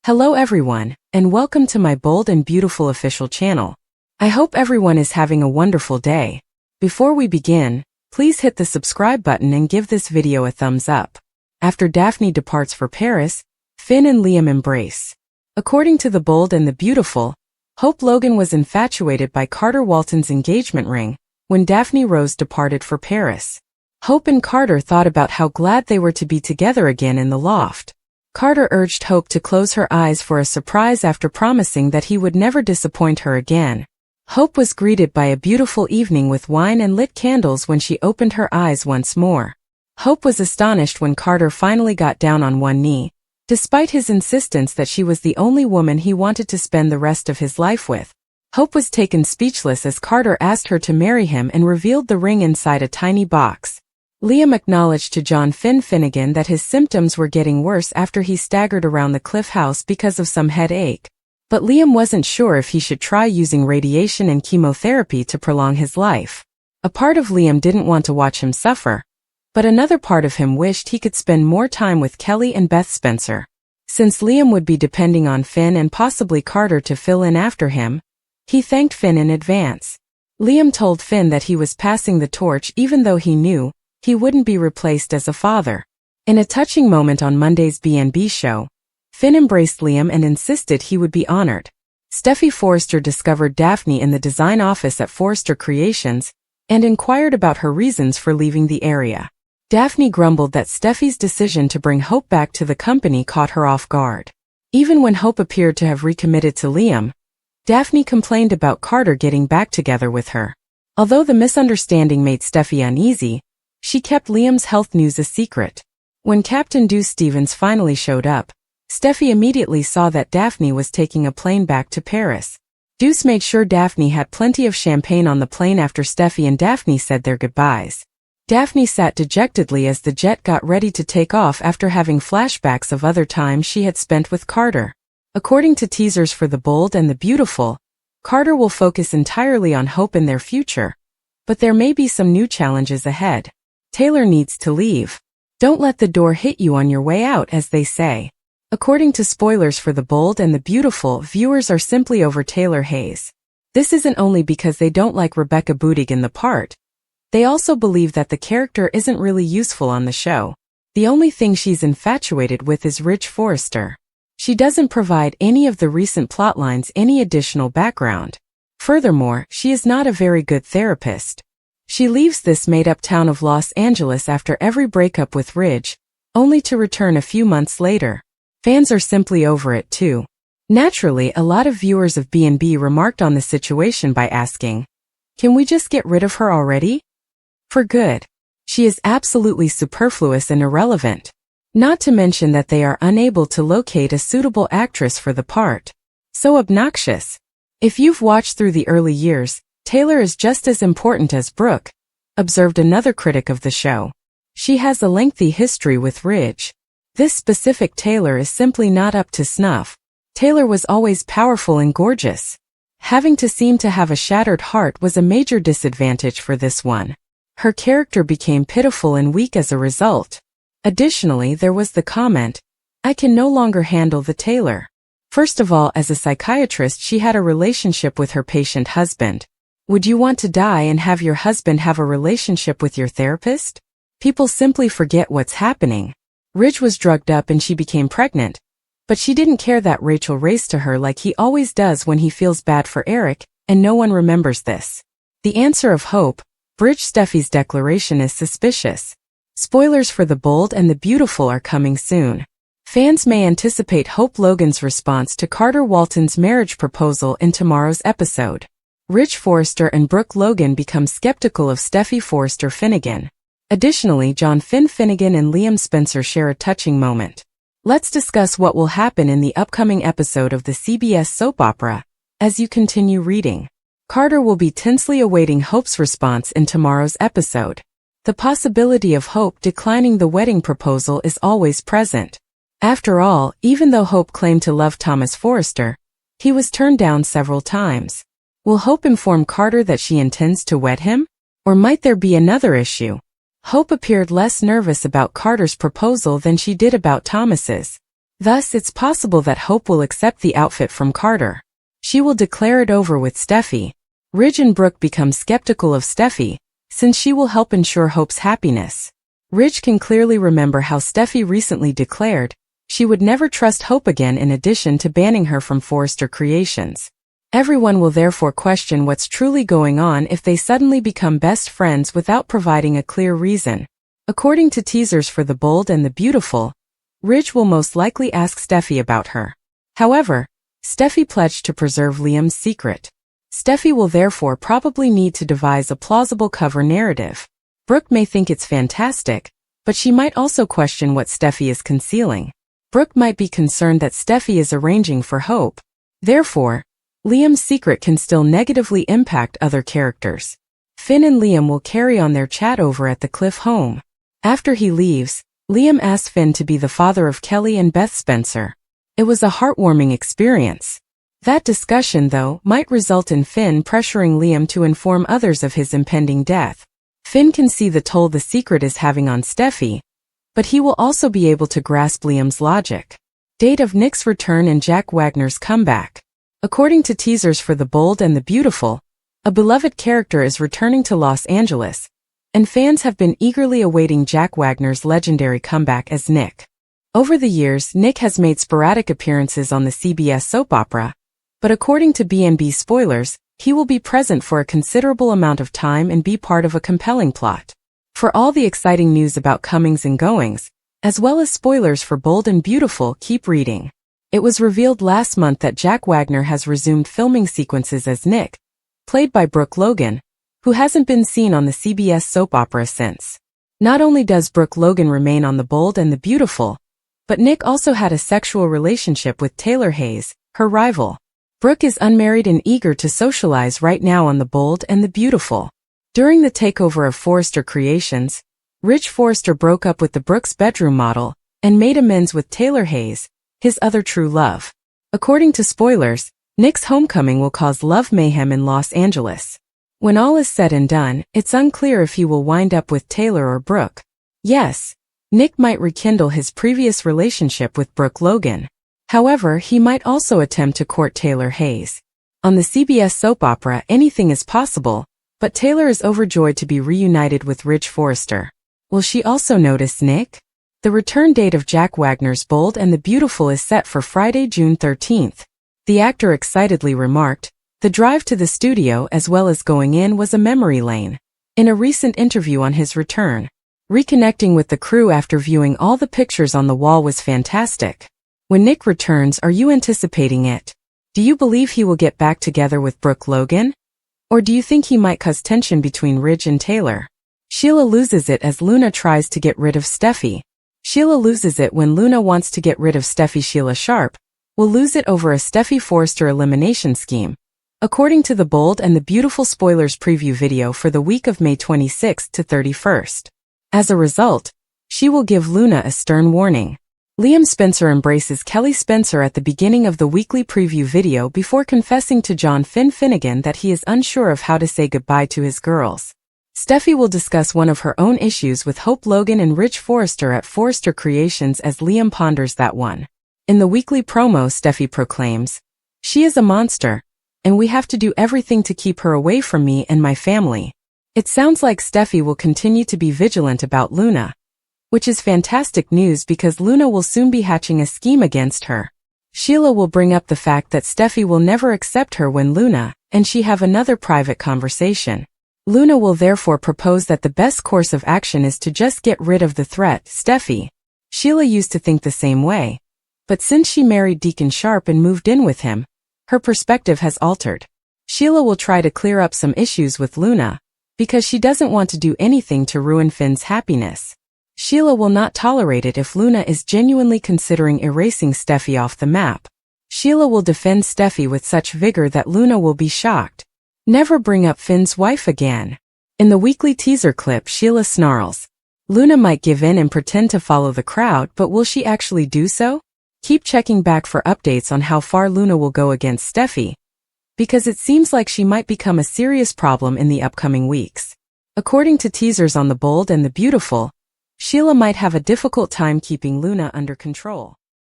Hello everyone, and welcome to my bold and beautiful official channel. I hope everyone is having a wonderful day. Before we begin, please hit the subscribe button and give this video a thumbs up. After Daphne departs for Paris, Finn and Liam embrace. According to The Bold and the Beautiful, Hope Logan was infatuated by Carter Walton's engagement ring when Daphne Rose departed for Paris. Hope and Carter thought about how glad they were to be together again in the loft. Carter urged Hope to close her eyes for a surprise after promising that he would never disappoint her again. Hope was greeted by a beautiful evening with wine and lit candles when she opened her eyes once more. Hope was astonished when Carter finally got down on one knee, despite his insistence that she was the only woman he wanted to spend the rest of his life with. Hope was taken speechless as Carter asked her to marry him and revealed the ring inside a tiny box. Liam acknowledged to John Finn Finnegan that his symptoms were getting worse after he staggered around the Cliff House because of some headache. But Liam wasn't sure if he should try using radiation and chemotherapy to prolong his life. A part of Liam didn't want to watch him suffer, but another part of him wished he could spend more time with Kelly and Beth Spencer. Since Liam would be depending on Finn and possibly Carter to fill in after him, he thanked Finn in advance. Liam told Finn that he was passing the torch even though he knew he wouldn't be replaced as a father. In a touching moment on Monday's B&B show, Finn embraced Liam and insisted he would be honored. Steffi Forrester discovered Daphne in the design office at Forrester Creations and inquired about her reasons for leaving the area. Daphne grumbled that Steffi's decision to bring Hope back to the company caught her off guard. Even when Hope appeared to have recommitted to Liam, Daphne complained about Carter getting back together with her. Although the misunderstanding made Steffi uneasy, she kept Liam's health news a secret. When Captain Deuce Stevens finally showed up, Steffi immediately saw that Daphne was taking a plane back to Paris. Deuce made sure Daphne had plenty of champagne on the plane after Steffi and Daphne said their goodbyes. Daphne sat dejectedly as the jet got ready to take off after having flashbacks of other times she had spent with Carter. According to teasers for The Bold and the Beautiful, Carter will focus entirely on Hope in their future, but there may be some new challenges ahead. Taylor needs to leave. Don't let the door hit you on your way out, as they say. According to spoilers for The Bold and the Beautiful, viewers are simply over Taylor Hayes. This isn't only because they don't like Rebecca Budig in the part. They also believe that the character isn't really useful on the show. The only thing she's infatuated with is Rich Forrester. She doesn't provide any of the recent plotlines any additional background. Furthermore, she is not a very good therapist. She leaves this made-up town of Los Angeles after every breakup with Ridge, only to return a few months later. Fans are simply over it too. Naturally, a lot of viewers of B&B remarked on the situation by asking, "Can we just get rid of her already? For good. She is absolutely superfluous and irrelevant." Not to mention that they are unable to locate a suitable actress for the part. So obnoxious. If you've watched through the early years, Taylor is just as important as Brooke, observed another critic of the show. She has a lengthy history with Ridge. This specific Taylor is simply not up to snuff. Taylor was always powerful and gorgeous. Having to seem to have a shattered heart was a major disadvantage for this one. Her character became pitiful and weak as a result. Additionally, there was the comment, "I can no longer handle the Taylor." First of all, as a psychiatrist, she had a relationship with her patient husband. Would you want to die and have your husband have a relationship with your therapist? People simply forget what's happening. Ridge was drugged up and she became pregnant, but she didn't care that Rachel raced to her like he always does when he feels bad for Eric, and no one remembers this. The answer of Hope, Bridge Steffi's declaration, is suspicious. Spoilers for The Bold and the Beautiful are coming soon. Fans may anticipate Hope Logan's response to Carter Walton's marriage proposal in tomorrow's episode. Rich Forrester and Brooke Logan become skeptical of Steffi Forrester Finnegan. Additionally, John Finn Finnegan and Liam Spencer share a touching moment. Let's discuss what will happen in the upcoming episode of the CBS soap opera. As you continue reading, Carter will be tensely awaiting Hope's response in tomorrow's episode. The possibility of Hope declining the wedding proposal is always present. After all, even though Hope claimed to love Thomas Forrester, he was turned down several times. Will Hope inform Carter that she intends to wed him? Or might there be another issue? Hope appeared less nervous about Carter's proposal than she did about Thomas's. Thus, it's possible that Hope will accept the outfit from Carter. She will declare it over with Steffi. Ridge and Brooke become skeptical of Steffi, since she will help ensure Hope's happiness. Ridge can clearly remember how Steffi recently declared she would never trust Hope again, in addition to banning her from Forrester Creations. Everyone will therefore question what's truly going on if they suddenly become best friends without providing a clear reason. According to teasers for The Bold and the Beautiful, Ridge will most likely ask Steffi about her. However, Steffi pledged to preserve Liam's secret. Steffi will therefore probably need to devise a plausible cover narrative. Brooke may think it's fantastic, but she might also question what Steffi is concealing. Brooke might be concerned that Steffi is arranging for Hope. Therefore, Liam's secret can still negatively impact other characters. Finn and Liam will carry on their chat over at the Cliff home. After he leaves, Liam asks Finn to be the father of Kelly and Beth Spencer. It was a heartwarming experience. That discussion, though, might result in Finn pressuring Liam to inform others of his impending death. Finn can see the toll the secret is having on Steffi, but he will also be able to grasp Liam's logic. Date of Nick's return and Jack Wagner's comeback. According to teasers for The Bold and the Beautiful, a beloved character is returning to Los Angeles, and fans have been eagerly awaiting Jack Wagner's legendary comeback as Nick. Over the years, Nick has made sporadic appearances on the CBS soap opera, but according to B&B spoilers, he will be present for a considerable amount of time and be part of a compelling plot. For all the exciting news about comings and goings, as well as spoilers for Bold and Beautiful, keep reading. It was revealed last month that Jack Wagner has resumed filming sequences as Nick, played by Brooke Logan, who hasn't been seen on the CBS soap opera since. Not only does Brooke Logan remain on The Bold and the Beautiful, but Nick also had a sexual relationship with Taylor Hayes, her rival. Brooke is unmarried and eager to socialize right now on The Bold and the Beautiful. During the takeover of Forrester Creations, Ridge Forrester broke up with the Brooks bedroom model and made amends with Taylor Hayes, his other true love. According to spoilers, Nick's homecoming will cause love mayhem in Los Angeles. When all is said and done, it's unclear if he will wind up with Taylor or Brooke. Yes, Nick might rekindle his previous relationship with Brooke Logan. However, he might also attempt to court Taylor Hayes. On the CBS soap opera, anything is possible, but Taylor is overjoyed to be reunited with Ridge Forrester. Will she also notice Nick? The return date of Jack Wagner's Bold and the Beautiful is set for Friday, June 13th. The actor excitedly remarked, "The drive to the studio as well as going in was a memory lane." In a recent interview on his return, reconnecting with the crew after viewing all the pictures on the wall was fantastic. When Nick returns, are you anticipating it? Do you believe he will get back together with Brooke Logan? Or do you think he might cause tension between Ridge and Taylor? Sheila loses it as Luna tries to get rid of Steffi. Sheila loses it when Luna wants to get rid of Steffi. Sheila Sharp will lose it over a Steffi Forrester elimination scheme. According to The Bold and the Beautiful spoilers preview video for the week of May 26th to 31st. As a result, she will give Luna a stern warning. Liam Spencer embraces Kelly Spencer at the beginning of the weekly preview video before confessing to John Finnegan that he is unsure of how to say goodbye to his girls. Steffi will discuss one of her own issues with Hope Logan and Ridge Forrester at Forrester Creations as Liam ponders that one. In the weekly promo, Steffi proclaims, "She is a monster, and we have to do everything to keep her away from me and my family." It sounds like Steffi will continue to be vigilant about Luna, which is fantastic news because Luna will soon be hatching a scheme against her. Sheila will bring up the fact that Steffi will never accept her when Luna and she have another private conversation. Luna will therefore propose that the best course of action is to just get rid of the threat, Steffi. Sheila used to think the same way, but since she married Deacon Sharp and moved in with him, her perspective has altered. Sheila will try to clear up some issues with Luna, because she doesn't want to do anything to ruin Finn's happiness. Sheila will not tolerate it if Luna is genuinely considering erasing Steffi off the map. Sheila will defend Steffi with such vigor that Luna will be shocked. Never bring up Finn's wife again. In the weekly teaser clip, Sheila snarls, "Luna might give in and pretend to follow the crowd, but will she actually do so?" Keep checking back for updates on how far Luna will go against Steffi, because it seems like she might become a serious problem in the upcoming weeks. According to teasers on The Bold and the Beautiful, Sheila might have a difficult time keeping Luna under control.